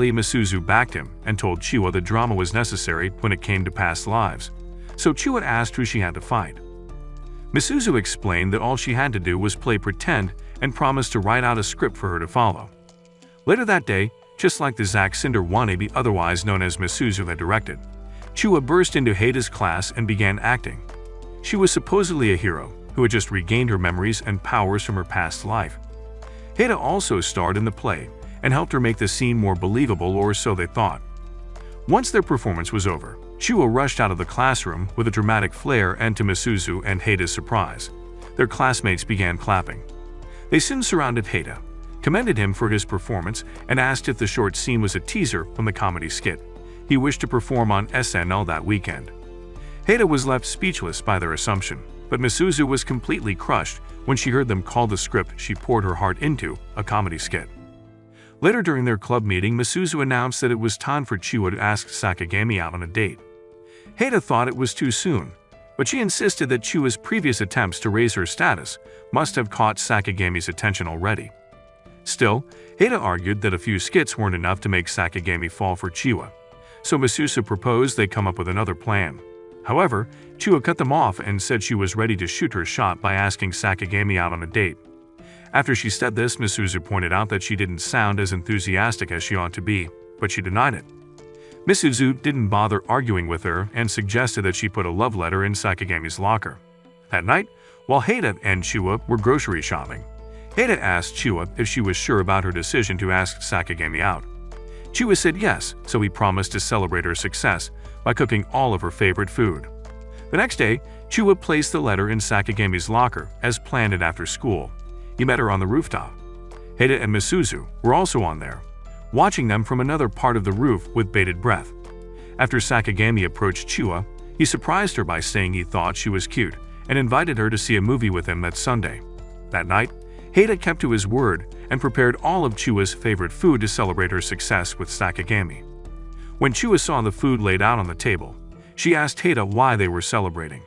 Misuzu backed him and told Chua that drama was necessary when it came to past lives, so Chua asked who she had to fight. Misuzu explained that all she had to do was play pretend and promised to write out a script for her to follow. Later that day, just like the Zack Cinder wannabe otherwise known as Misuzu had directed, Chua burst into Heida's class and began acting. She was supposedly a hero who had just regained her memories and powers from her past life. Heida also starred in the play and helped her make the scene more believable, or so they thought. Once their performance was over, Chua rushed out of the classroom with a dramatic flair, and to Misuzu and Heida's surprise, their classmates began clapping. They soon surrounded Heida, commended him for his performance, and asked if the short scene was a teaser from the comedy skit he wished to perform on SNL that weekend. Heida was left speechless by their assumption, but Misuzu was completely crushed when she heard them call the script she poured her heart into a comedy skit. Later during their club meeting, Misuzu announced that it was time for Chua to ask Sakagami out on a date. Heida thought it was too soon, but she insisted that Chua's previous attempts to raise her status must have caught Sakagami's attention already. Still, Heida argued that a few skits weren't enough to make Sakagami fall for Chua, so Misuzu proposed they come up with another plan. However, Chua cut them off and said she was ready to shoot her shot by asking Sakagami out on a date. After she said this, Misuzu pointed out that she didn't sound as enthusiastic as she ought to be, but she denied it. Misuzu didn't bother arguing with her and suggested that she put a love letter in Sakagami's locker. That night, while Heida and Chua were grocery shopping, Heida asked Chua if she was sure about her decision to ask Sakagami out. Chua said yes, so he promised to celebrate her success by cooking all of her favorite food. The next day, Chua placed the letter in Sakagami's locker as planned, and after school, he met her on the rooftop. Heida and Misuzu were also on there, watching them from another part of the roof with bated breath. After Sakagami approached Chua, he surprised her by saying he thought she was cute and invited her to see a movie with him that Sunday. That night, Heida kept to his word and prepared all of Chua's favorite food to celebrate her success with Sakagami. When Chua saw the food laid out on the table, she asked Heida why they were celebrating.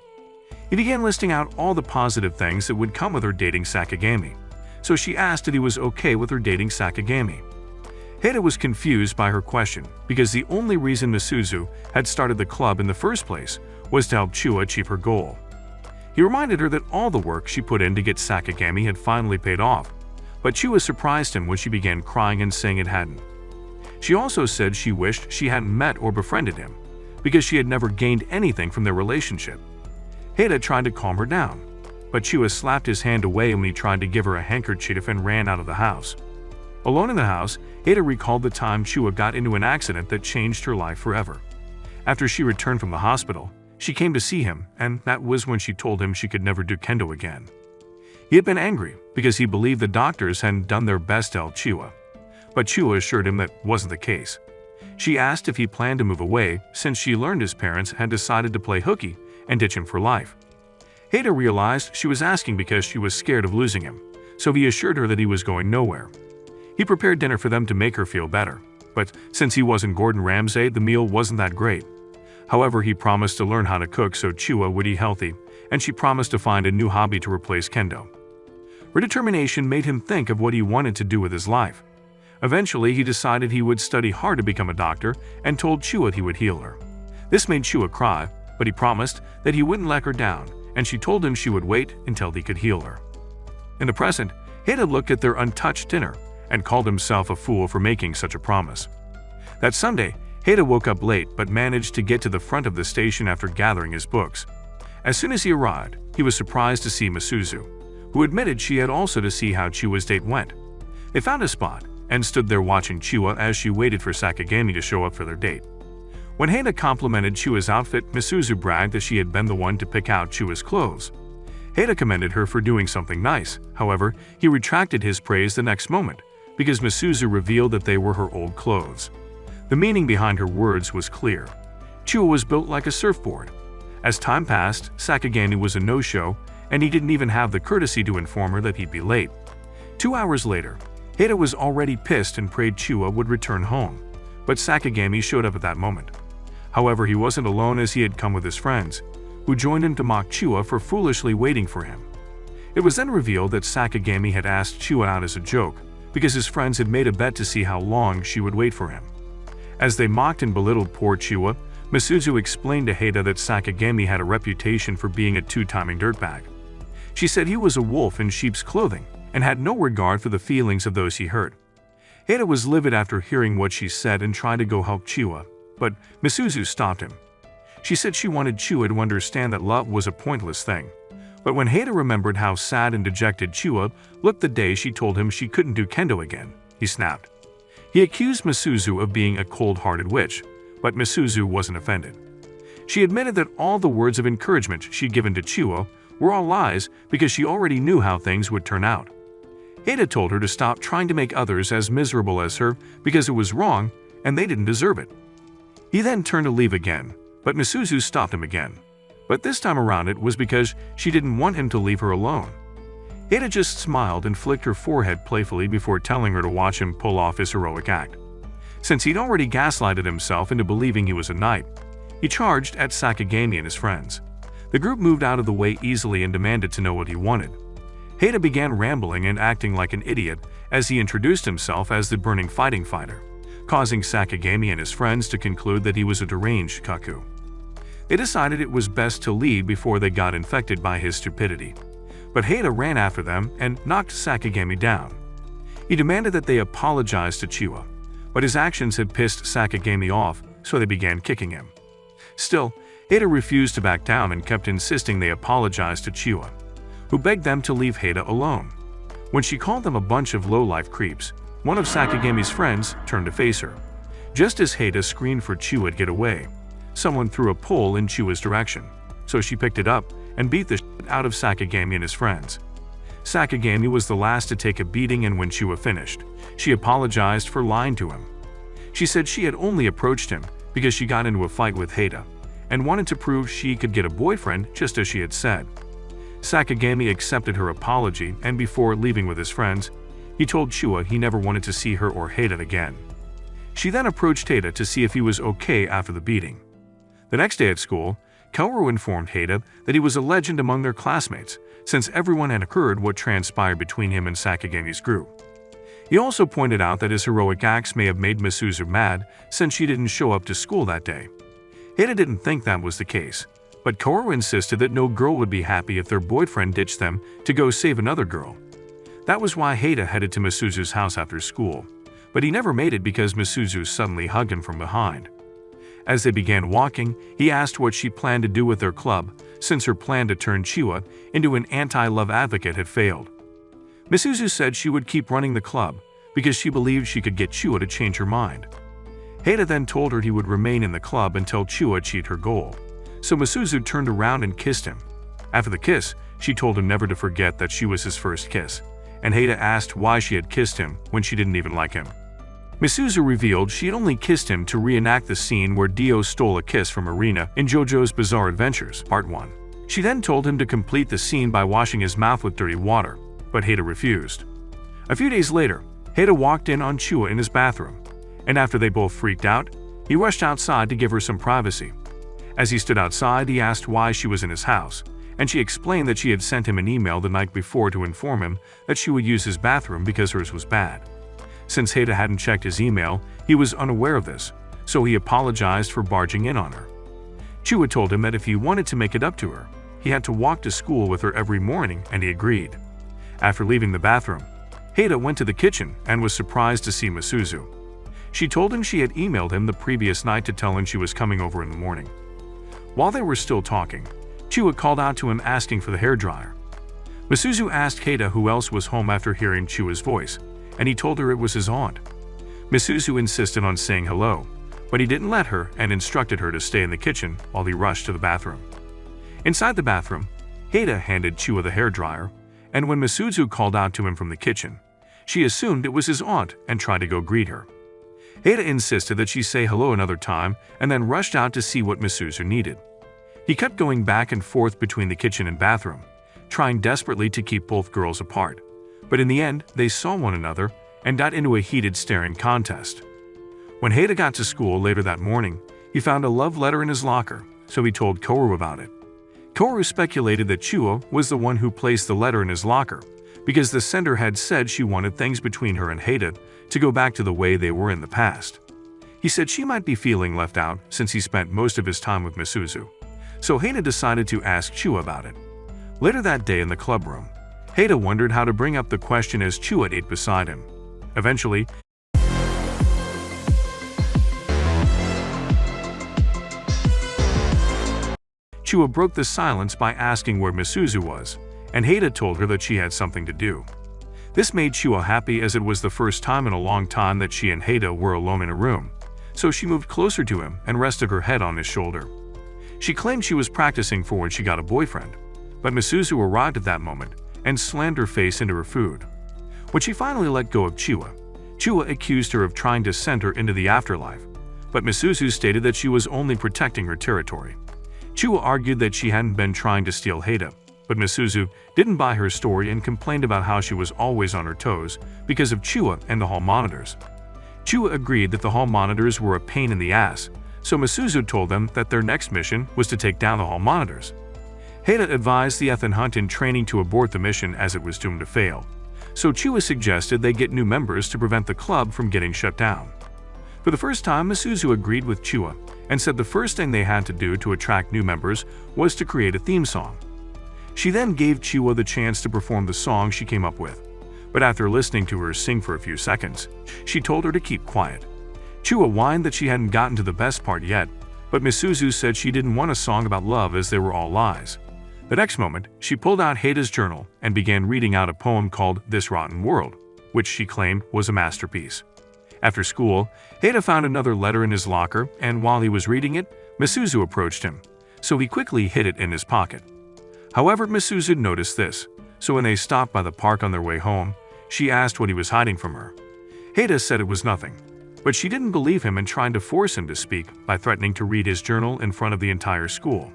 He began listing out all the positive things that would come with her dating Sakagami, so she asked if he was okay with her dating Sakagami. Heida was confused by her question because the only reason Misuzu had started the club in the first place was to help Chua achieve her goal. He reminded her that all the work she put in to get Sakagami had finally paid off, but Chua surprised him when she began crying and saying it hadn't. She also said she wished she hadn't met or befriended him because she had never gained anything from their relationship. Heida tried to calm her down, but Chua slapped his hand away when he tried to give her a handkerchief and ran out of the house. Alone in the house, Heida recalled the time Chua got into an accident that changed her life forever. After she returned from the hospital, she came to see him, and that was when she told him she could never do kendo again. He had been angry because he believed the doctors hadn't done their best to help Chua, but Chua assured him that wasn't the case. She asked if he planned to move away since she learned his parents had decided to play hooky and ditch him for life. Heida realized she was asking because she was scared of losing him, so he assured her that he was going nowhere. He prepared dinner for them to make her feel better, but since he wasn't Gordon Ramsay, the meal wasn't that great. However, he promised to learn how to cook so Chua would eat healthy, and she promised to find a new hobby to replace kendo. Her determination made him think of what he wanted to do with his life. Eventually, he decided he would study hard to become a doctor and told Chua he would heal her. This made Chua cry, but he promised that he wouldn't let her down, and she told him she would wait until he could heal her. In the present, Heida looked at their untouched dinner and called himself a fool for making such a promise. That Sunday, Heida woke up late but managed to get to the front of the station after gathering his books. As soon as he arrived, he was surprised to see Misuzu, who admitted she had also to see how Chua's date went. They found a spot and stood there watching Chua as she waited for Sakagami to show up for their date. When Heida complimented Chua's outfit, Misuzu bragged that she had been the one to pick out Chua's clothes. Heida commended her for doing something nice. However, he retracted his praise the next moment because Misuzu revealed that they were her old clothes. The meaning behind her words was clear. Chua was built like a surfboard. As time passed, Sakagami was a no-show, and he didn't even have the courtesy to inform her that he'd be late. 2 hours later, Heida was already pissed and prayed Chua would return home, but Sakagami showed up at that moment. However, he wasn't alone as he had come with his friends, who joined him to mock Chua for foolishly waiting for him. It was then revealed that Sakagami had asked Chua out as a joke because his friends had made a bet to see how long she would wait for him. As they mocked and belittled poor Chua, Misuzu explained to Hada that Sakagami had a reputation for being a two-timing dirtbag. She said he was a wolf in sheep's clothing and had no regard for the feelings of those he hurt. Hada was livid after hearing what she said and tried to go help Chua, but Misuzu stopped him. She said she wanted Chua to understand that love was a pointless thing. But when Hada remembered how sad and dejected Chua looked the day she told him she couldn't do kendo again, he snapped. He accused Misuzu of being a cold-hearted witch, but Misuzu wasn't offended. She admitted that all the words of encouragement she'd given to Chua were all lies because she already knew how things would turn out. Hada told her to stop trying to make others as miserable as her because it was wrong and they didn't deserve it. He then turned to leave again, but Misuzu stopped him again. But this time around it was because she didn't want him to leave her alone. Hada just smiled and flicked her forehead playfully before telling her to watch him pull off his heroic act. Since he'd already gaslighted himself into believing he was a knight, he charged at Sakagami and his friends. The group moved out of the way easily and demanded to know what he wanted. Hada began rambling and acting like an idiot as he introduced himself as the burning fighting fighter, causing Sakagami and his friends to conclude that he was a deranged kaku. They decided it was best to leave before they got infected by his stupidity. But Hada ran after them and knocked Sakagami down. He demanded that they apologize to Chua, but his actions had pissed Sakagami off, so they began kicking him. Still, Hada refused to back down and kept insisting they apologize to Chua, who begged them to leave Hada alone. When she called them a bunch of low-life creeps, one of Sakagami's friends turned to face her. Just as Hada screamed for Chua to get away, someone threw a pole in Chua's direction, so she picked it up and beat the shit out of Sakagami and his friends. Sakagami was the last to take a beating, and when Chua finished, she apologized for lying to him. She said she had only approached him because she got into a fight with Hada and wanted to prove she could get a boyfriend just as she had said. Sakagami accepted her apology, and before leaving with his friends, he told Chua he never wanted to see her or Hada again. She then approached Hada to see if he was okay after the beating. The next day at school, Kaoru informed Hada that he was a legend among their classmates, since everyone had heard what transpired between him and Sakagami's group. He also pointed out that his heroic acts may have made Misuzu mad since she didn't show up to school that day. Hada didn't think that was the case, but Kaoru insisted that no girl would be happy if their boyfriend ditched them to go save another girl. That was why Hada headed to Misuzu's house after school, but he never made it because Misuzu suddenly hugged him from behind. As they began walking, he asked what she planned to do with their club, since her plan to turn Chua into an anti-love advocate had failed. Misuzu said she would keep running the club because she believed she could get Chua to change her mind. Hada then told her he would remain in the club until Chua achieved her goal, so Misuzu turned around and kissed him. After the kiss, she told him never to forget that she was his first kiss, and Hada asked why she had kissed him when she didn't even like him. Misuzu revealed she had only kissed him to reenact the scene where Dio stole a kiss from Arina in JoJo's Bizarre Adventures, Part 1. She then told him to complete the scene by washing his mouth with dirty water, but Hada refused. A few days later, Hada walked in on Chua in his bathroom, and after they both freaked out, he rushed outside to give her some privacy. As he stood outside, he asked why she was in his house, and she explained that she had sent him an email the night before to inform him that she would use his bathroom because hers was bad. Since Hada hadn't checked his email, he was unaware of this, so he apologized for barging in on her. Chua told him that if he wanted to make it up to her, he had to walk to school with her every morning, and he agreed. After leaving the bathroom, Hada went to the kitchen and was surprised to see Misuzu. She told him she had emailed him the previous night to tell him she was coming over in the morning. While they were still talking, Chua called out to him asking for the hairdryer. Misuzu asked Hada who else was home after hearing Chua's voice, and he told her it was his aunt. Misuzu insisted on saying hello, but he didn't let her and instructed her to stay in the kitchen while he rushed to the bathroom. Inside the bathroom, Hada handed Chua the hairdryer, and when Misuzu called out to him from the kitchen, she assumed it was his aunt and tried to go greet her. Hada insisted that she say hello another time and then rushed out to see what Misuzu needed. He kept going back and forth between the kitchen and bathroom, trying desperately to keep both girls apart. But in the end, they saw one another and got into a heated staring contest. When Hada got to school later that morning, he found a love letter in his locker, so he told Kaoru about it. Kaoru speculated that Chua was the one who placed the letter in his locker, because the sender had said she wanted things between her and Hada to go back to the way they were in the past. He said she might be feeling left out since he spent most of his time with Misuzu. So Hada decided to ask Chua about it. Later that day in the club room, Hada wondered how to bring up the question as Chua ate beside him. Eventually, Chua broke the silence by asking where Misuzu was, and Hada told her that she had something to do. This made Chua happy as it was the first time in a long time that she and Hada were alone in a room, so she moved closer to him and rested her head on his shoulder. She claimed she was practicing for when she got a boyfriend, but Misuzu arrived at that moment and slammed her face into her food. When she finally let go of Chua, Chua accused her of trying to send her into the afterlife, but Misuzu stated that she was only protecting her territory. Chua argued that she hadn't been trying to steal Hada, but Misuzu didn't buy her story and complained about how she was always on her toes because of Chua and the hall monitors. Chua agreed that the hall monitors were a pain in the ass, so Misuzu told them that their next mission was to take down the hall monitors. Hada advised the Ethan Hunt in training to abort the mission as it was doomed to fail, so Chua suggested they get new members to prevent the club from getting shut down. For the first time, Misuzu agreed with Chua and said the first thing they had to do to attract new members was to create a theme song. She then gave Chua the chance to perform the song she came up with, but after listening to her sing for a few seconds, she told her to keep quiet. Chua whined that she hadn't gotten to the best part yet, but Misuzu said she didn't want a song about love as they were all lies. The next moment, she pulled out Hada's journal and began reading out a poem called This Rotten World, which she claimed was a masterpiece. After school, Hada found another letter in his locker, and while he was reading it, Misuzu approached him, so he quickly hid it in his pocket. However, Misuzu noticed this, so when they stopped by the park on their way home, she asked what he was hiding from her. Hada said it was nothing, but she didn't believe him and tried to force him to speak by threatening to read his journal in front of the entire school.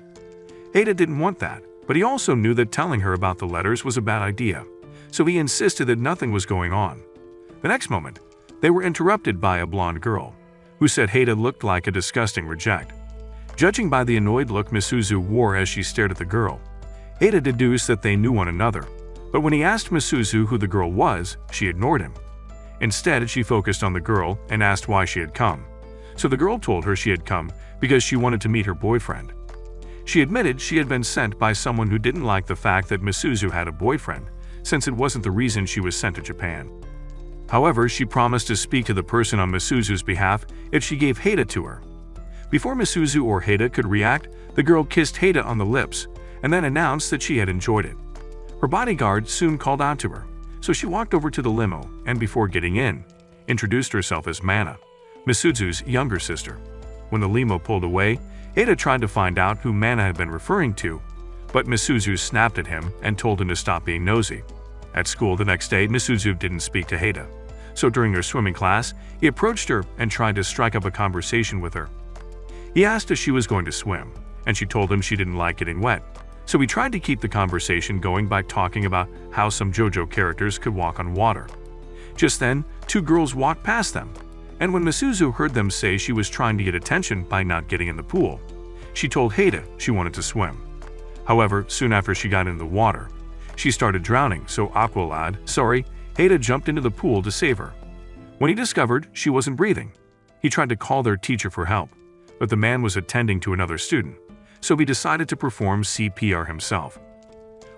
Hada didn't want that, but he also knew that telling her about the letters was a bad idea, so he insisted that nothing was going on. The next moment, they were interrupted by a blonde girl, who said Hada looked like a disgusting reject. Judging by the annoyed look Misuzu wore as she stared at the girl, Hada deduced that they knew one another, but when he asked Misuzu who the girl was, she ignored him. Instead, she focused on the girl and asked why she had come. So the girl told her she had come because she wanted to meet her boyfriend. She admitted she had been sent by someone who didn't like the fact that Misuzu had a boyfriend, since it wasn't the reason she was sent to Japan. However, she promised to speak to the person on Misuzu's behalf if she gave Hada to her. Before Misuzu or Hada could react, the girl kissed Hada on the lips and then announced that she had enjoyed it. Her bodyguard soon called out to her, so she walked over to the limo and before getting in, introduced herself as Mana, Misuzu's younger sister. When the limo pulled away, Hada tried to find out who Mana had been referring to, but Misuzu snapped at him and told him to stop being nosy. At school the next day, Misuzu didn't speak to Hada, so during her swimming class, he approached her and tried to strike up a conversation with her. He asked if she was going to swim, and she told him she didn't like getting wet. So he tried to keep the conversation going by talking about how some JoJo characters could walk on water. Just then, two girls walked past them, and when Misuzu heard them say she was trying to get attention by not getting in the pool, she told Hada she wanted to swim. However, soon after she got in the water, she started drowning, so Hada jumped into the pool to save her. When he discovered she wasn't breathing, he tried to call their teacher for help, but the man was attending to another student, so he decided to perform CPR himself.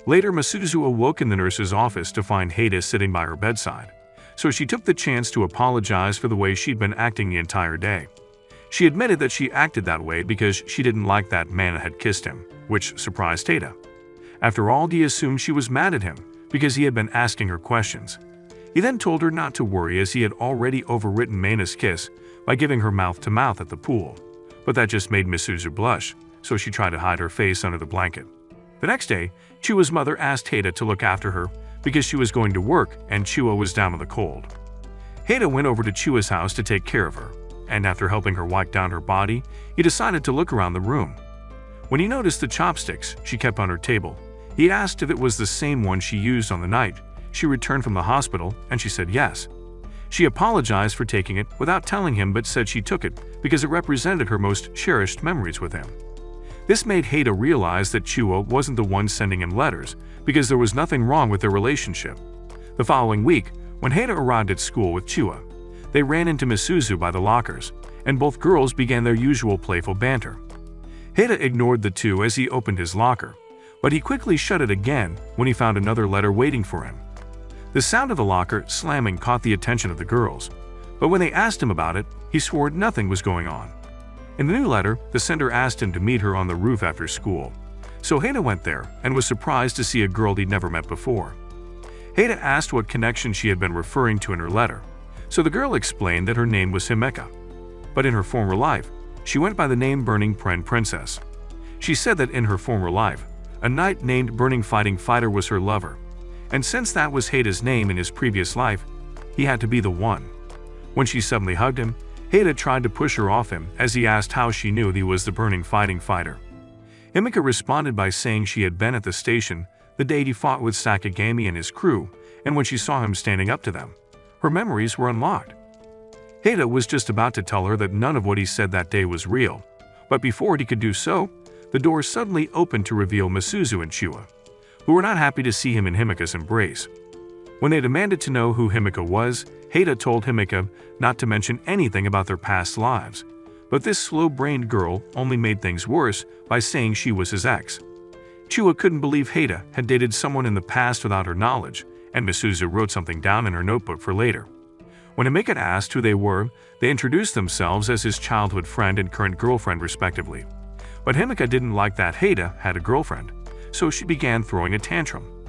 Later, Misuzu awoke in the nurse's office to find Hada sitting by her bedside, so she took the chance to apologize for the way she'd been acting the entire day. She admitted that she acted that way because she didn't like that Mana had kissed him, which surprised Hada. After all, he assumed she was mad at him because he had been asking her questions. He then told her not to worry as he had already overwritten Mana's kiss by giving her mouth-to-mouth at the pool, but that just made Misuzu blush, so she tried to hide her face under the blanket. The next day, Chua's mother asked Hada to look after her because she was going to work and Chua was down with a cold. Hada went over to Chua's house to take care of her, and after helping her wipe down her body, he decided to look around the room. When he noticed the chopsticks she kept on her table, he asked if it was the same one she used on the night she returned from the hospital, and she said yes. She apologized for taking it without telling him but said she took it because it represented her most cherished memories with him. This made Hada realize that Chua wasn't the one sending him letters because there was nothing wrong with their relationship. The following week, when Hada arrived at school with Chua, they ran into Misuzu by the lockers, and both girls began their usual playful banter. Heda ignored the two as he opened his locker, but he quickly shut it again when he found another letter waiting for him. The sound of the locker slamming caught the attention of the girls, but when they asked him about it, he swore nothing was going on. In the new letter, the sender asked him to meet her on the roof after school, so Heda went there and was surprised to see a girl he'd never met before. Heda asked what connection she had been referring to in her letter, so the girl explained that her name was Himeka, but in her former life, she went by the name Burning Princess. She said that in her former life, a knight named Burning Fighter was her lover, and since that was Heda's name in his previous life, he had to be the one. When she suddenly hugged him, Heda tried to push her off him as he asked how she knew he was the Burning Fighter. Himeka responded by saying she had been at the station the day he fought with Sakagami and his crew, and when she saw him standing up to them, her memories were unlocked. Heda was just about to tell her that none of what he said that day was real, but before he could do so, the door suddenly opened to reveal Misuzu and Chua, who were not happy to see him in Himeka's embrace. When they demanded to know who Himeka was, Heda told Himeka not to mention anything about their past lives, but this slow-brained girl only made things worse by saying she was his ex. Chua couldn't believe Heda had dated someone in the past without her knowledge, and Misuzu wrote something down in her notebook for later. When Himeka asked who they were, they introduced themselves as his childhood friend and current girlfriend respectively. But Himeka didn't like that Heda had a girlfriend, so she began throwing a tantrum.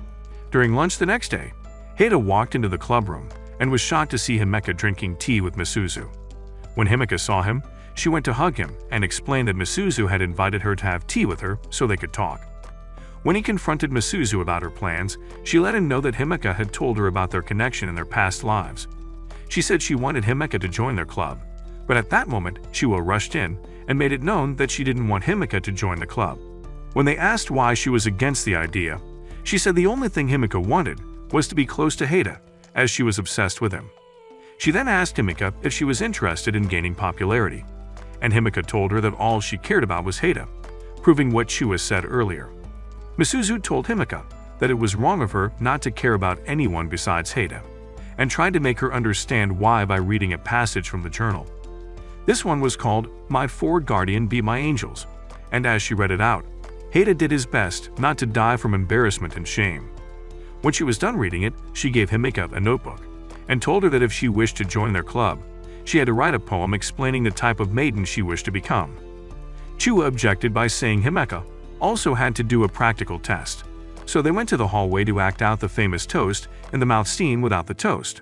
During lunch the next day, Heda walked into the clubroom and was shocked to see Himeka drinking tea with Misuzu. When Himeka saw him, she went to hug him and explained that Misuzu had invited her to have tea with her so they could talk. When he confronted Misuzu about her plans, she let him know that Himeka had told her about their connection in their past lives. She said she wanted Himeka to join their club, but at that moment, Chua rushed in and made it known that she didn't want Himeka to join the club. When they asked why she was against the idea, she said the only thing Himeka wanted was to be close to Heda, as she was obsessed with him. She then asked Himeka if she was interested in gaining popularity, and Himeka told her that all she cared about was Heda, proving what Chua said earlier. Misuzu told Himeka that it was wrong of her not to care about anyone besides Heda, and tried to make her understand why by reading a passage from the journal. This one was called "My Four Guardian Be My Angels," and as she read it out, Heda did his best not to die from embarrassment and shame. When she was done reading it, she gave Himeka a notebook, and told her that if she wished to join their club, she had to write a poem explaining the type of maiden she wished to become. Chua objected by saying Himeka also had to do a practical test, so they went to the hallway to act out the famous toast in the mouth scene without the toast.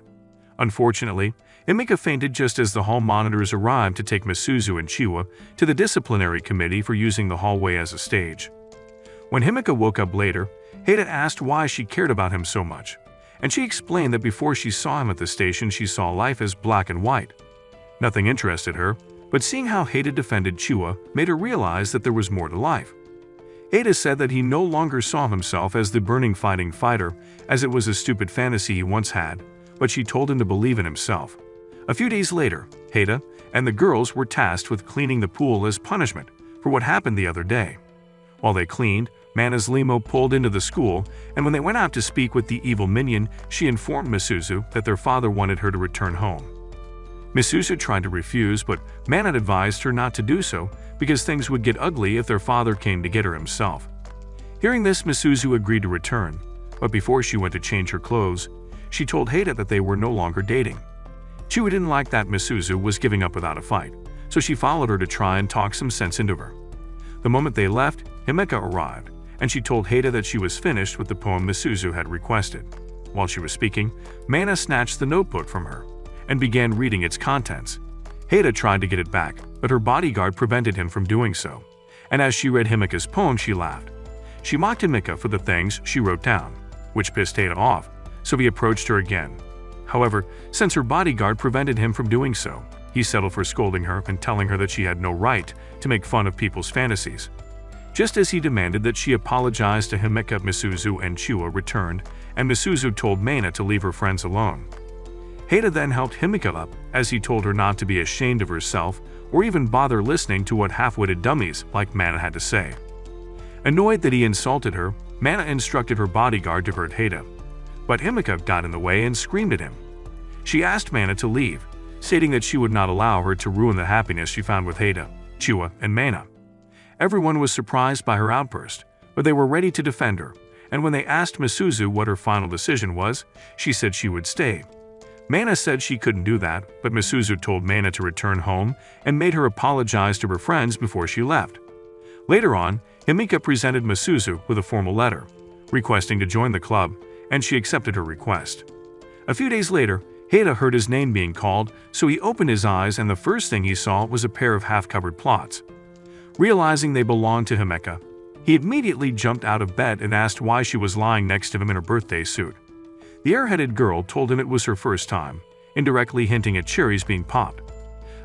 Unfortunately, Himeka fainted just as the hall monitors arrived to take Misuzu and Chua to the disciplinary committee for using the hallway as a stage. When Himeka woke up later, Heda asked why she cared about him so much, and she explained that before she saw him at the station she saw life as black and white. Nothing interested her, but seeing how Heda defended Chua made her realize that there was more to life. Heda said that he no longer saw himself as the burning fighter, as it was a stupid fantasy he once had, but she told him to believe in himself. A few days later, Heda and the girls were tasked with cleaning the pool as punishment for what happened the other day. While they cleaned, Mana's limo pulled into the school, and when they went out to speak with the evil minion, she informed Misuzu that their father wanted her to return home. Misuzu tried to refuse, but Mana advised her not to do so because things would get ugly if their father came to get her himself. Hearing this, Misuzu agreed to return, but before she went to change her clothes, she told Heda that they were no longer dating. Chua didn't like that Misuzu was giving up without a fight, so she followed her to try and talk some sense into her. The moment they left, Himeka arrived, and she told Heda that she was finished with the poem Misuzu had requested. While she was speaking, Mana snatched the notebook from her and began reading its contents. Heda tried to get it back, but her bodyguard prevented him from doing so, and as she read Himeka's poem she laughed. She mocked Himeka for the things she wrote down, which pissed Heda off, so he approached her again. However, since her bodyguard prevented him from doing so, he settled for scolding her and telling her that she had no right to make fun of people's fantasies. Just as he demanded that she apologize to Himeka, Misuzu and Chua returned, and Misuzu told Mana to leave her friends alone. Heda then helped Himeka up as he told her not to be ashamed of herself or even bother listening to what half-witted dummies like Mana had to say. Annoyed that he insulted her, Mana instructed her bodyguard to hurt Heda, but Himeka got in the way and screamed at him. She asked Mana to leave, stating that she would not allow her to ruin the happiness she found with Hada, Chua, and Mana. Everyone was surprised by her outburst, but they were ready to defend her, and when they asked Misuzu what her final decision was, she said she would stay. Mana said she couldn't do that, but Misuzu told Mana to return home and made her apologize to her friends before she left. Later on, Himika presented Misuzu with a formal letter, requesting to join the club, and she accepted her request. A few days later, Hada heard his name being called, so he opened his eyes and the first thing he saw was a pair of half-covered plots. Realizing they belonged to Himika, he immediately jumped out of bed and asked why she was lying next to him in her birthday suit. The airheaded girl told him it was her first time, indirectly hinting at cherries being popped.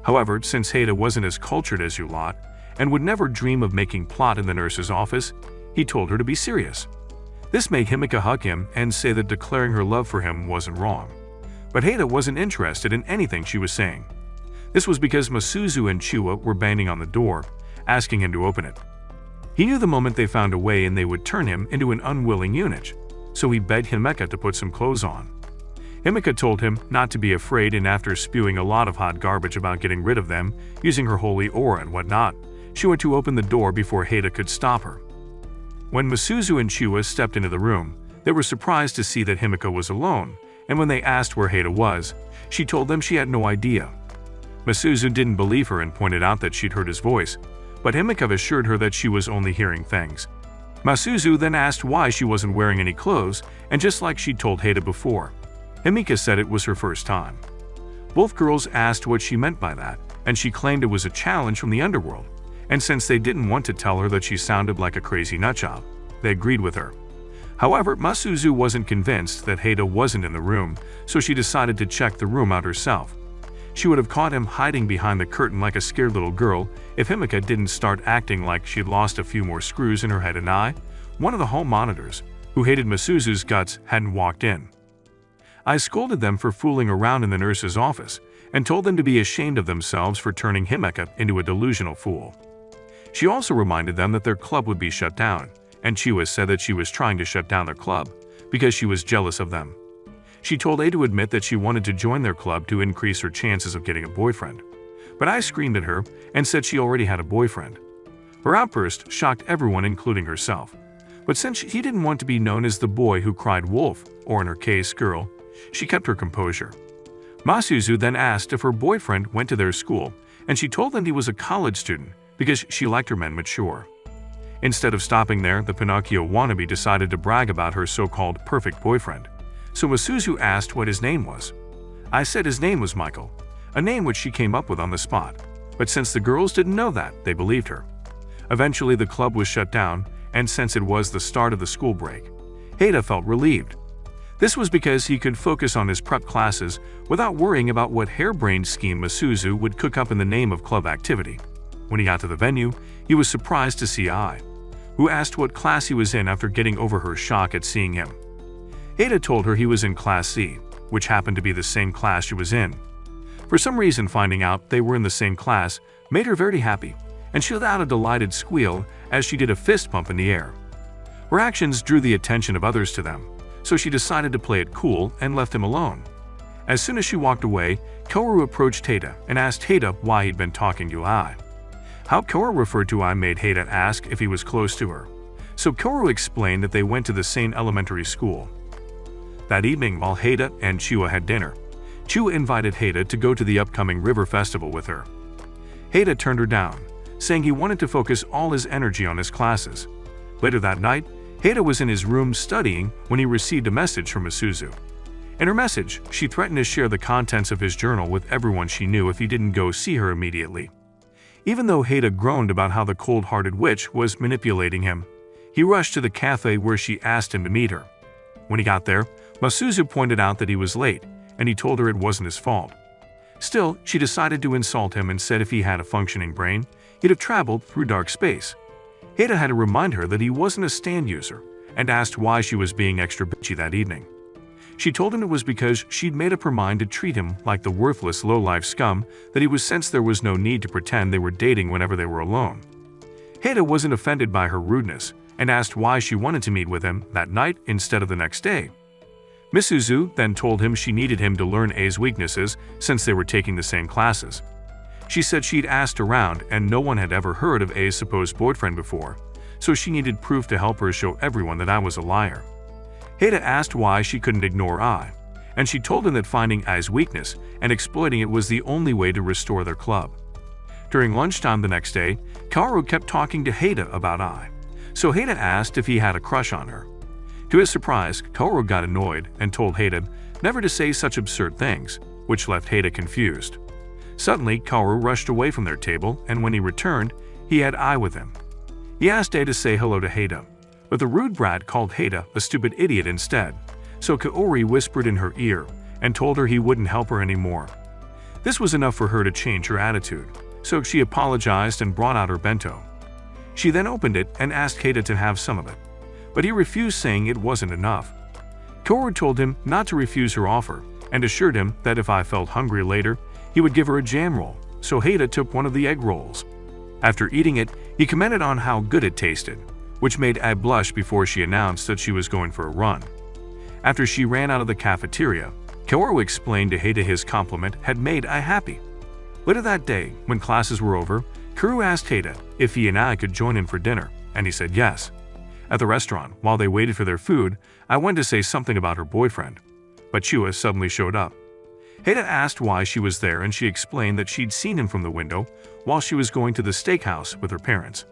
However, since Hada wasn't as cultured as you lot, and would never dream of making plot in the nurse's office, he told her to be serious. This made Himika hug him and say that declaring her love for him wasn't wrong. But Hada wasn't interested in anything she was saying. This was because Misuzu and Chua were banging on the door, asking him to open it. He knew the moment they found a way and they would turn him into an unwilling eunuch, so he begged Himika to put some clothes on. Himika told him not to be afraid, and after spewing a lot of hot garbage about getting rid of them, using her holy aura and whatnot, she went to open the door before Hada could stop her. When Misuzu and Chua stepped into the room, they were surprised to see that Himika was alone, and when they asked where Hada was, she told them she had no idea. Misuzu didn't believe her and pointed out that she'd heard his voice, but Himika assured her that she was only hearing things. Misuzu then asked why she wasn't wearing any clothes, and just like she'd told Hada before, Himika said it was her first time. Both girls asked what she meant by that, and she claimed it was a challenge from the underworld, and since they didn't want to tell her that she sounded like a crazy nutjob, they agreed with her. However, Misuzu wasn't convinced that Hada wasn't in the room, so she decided to check the room out herself. She would have caught him hiding behind the curtain like a scared little girl if Himika didn't start acting like she'd lost a few more screws in her head, and one of the hall monitors, who hated Misuzu's guts, hadn't walked in. I scolded them for fooling around in the nurse's office and told them to be ashamed of themselves for turning Himika into a delusional fool. She also reminded them that their club would be shut down, and Chua said that she was trying to shut down their club because she was jealous of them. She told A to admit that she wanted to join their club to increase her chances of getting a boyfriend, but I screamed at her and said she already had a boyfriend. Her outburst shocked everyone, including herself, but since she didn't want to be known as the boy who cried wolf, or in her case, girl, she kept her composure. Misuzu then asked if her boyfriend went to their school, and she told them he was a college student because she liked her men mature. Instead of stopping there, the Pinocchio wannabe decided to brag about her so-called perfect boyfriend. So Misuzu asked what his name was. I said his name was Michael, a name which she came up with on the spot, but since the girls didn't know that, they believed her. Eventually the club was shut down, and since it was the start of the school break, Hada felt relieved. This was because he could focus on his prep classes without worrying about what harebrained scheme Misuzu would cook up in the name of club activity. When he got to the venue, he was surprised to see Ai, who asked what class he was in after getting over her shock at seeing him. Hada told her he was in Class C, which happened to be the same class she was in. For some reason, finding out they were in the same class made her very happy, and she let out a delighted squeal as she did a fist pump in the air. Her actions drew the attention of others to them, so she decided to play it cool and left him alone. As soon as she walked away, Kaoru approached Hada and asked Hada why he'd been talking to Ai. How Kaoru referred to Ai made Hada ask if he was close to her, so Kaoru explained that they went to the same elementary school. That evening, while Hada and Chua had dinner, Chua invited Hada to go to the upcoming river festival with her. Hada turned her down, saying he wanted to focus all his energy on his classes. Later that night, Hada was in his room studying when he received a message from Misuzu. In her message, she threatened to share the contents of his journal with everyone she knew if he didn't go see her immediately. Even though Hada groaned about how the cold-hearted witch was manipulating him, he rushed to the cafe where she asked him to meet her. When he got there, Misuzu pointed out that he was late, and he told her it wasn't his fault. Still, she decided to insult him and said if he had a functioning brain, he'd have traveled through dark space. Hada had to remind her that he wasn't a stand user, and asked why she was being extra bitchy that evening. She told him it was because she'd made up her mind to treat him like the worthless low-life scum that he was, since there was no need to pretend they were dating whenever they were alone. Hada wasn't offended by her rudeness, and asked why she wanted to meet with him that night instead of the next day. Misuzu then told him she needed him to learn A's weaknesses since they were taking the same classes. She said she'd asked around and no one had ever heard of A's supposed boyfriend before, so she needed proof to help her show everyone that I was a liar. Haida asked why she couldn't ignore Ai, and she told him that finding Ai's weakness and exploiting it was the only way to restore their club. During lunchtime the next day, Kaoru kept talking to Haida about Ai, so Haida asked if he had a crush on her. To his surprise, Kaoru got annoyed and told Haida never to say such absurd things, which left Haida confused. Suddenly, Kaoru rushed away from their table, and when he returned, he had Ai with him. He asked Ai to say hello to Haida, but the rude brat called Haida a stupid idiot instead, so Kaori whispered in her ear and told her he wouldn't help her anymore. This was enough for her to change her attitude, so she apologized and brought out her bento. She then opened it and asked Haida to have some of it, but he refused, saying it wasn't enough. Kaoru told him not to refuse her offer and assured him that if I felt hungry later, he would give her a jam roll, so Haida took one of the egg rolls. After eating it, he commented on how good it tasted, which made Ai blush before she announced that she was going for a run. After she ran out of the cafeteria, Kaoru explained to Haida his compliment had made Ai happy. Later that day, when classes were over, Kaoru asked Haida if he and Ai could join in for dinner, and he said yes. At the restaurant, while they waited for their food, I went to say something about her boyfriend, but Chua suddenly showed up. Haida asked why she was there, and she explained that she'd seen him from the window while she was going to the steakhouse with her parents.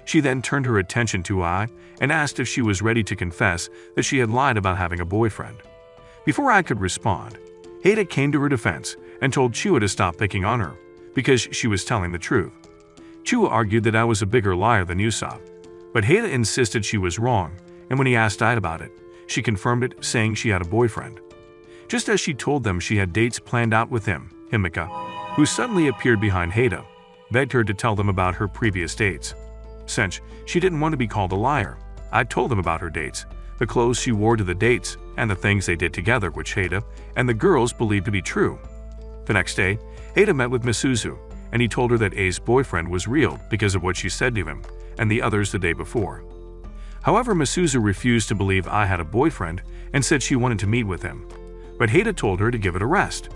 She then turned her attention to Ai and asked if she was ready to confess that she had lied about having a boyfriend. Before Ai could respond, Haida came to her defense and told Chua to stop picking on her because she was telling the truth. Chua argued that Ai was a bigger liar than Usopp, but Haida insisted she was wrong, and when he asked Ai about it, she confirmed it, saying she had a boyfriend. Just as she told them she had dates planned out with him, Himika, who suddenly appeared behind Haida, begged her to tell them about her previous dates. Since she didn't want to be called a liar, I told them about her dates, the clothes she wore to the dates, and the things they did together, which Haida and the girls believed to be true. The next day, Haida met with Misuzu, and he told her that A's boyfriend was real because of what she said to him and the others the day before. However, Misuzu refused to believe I had a boyfriend and said she wanted to meet with him, but Haida told her to give it a rest.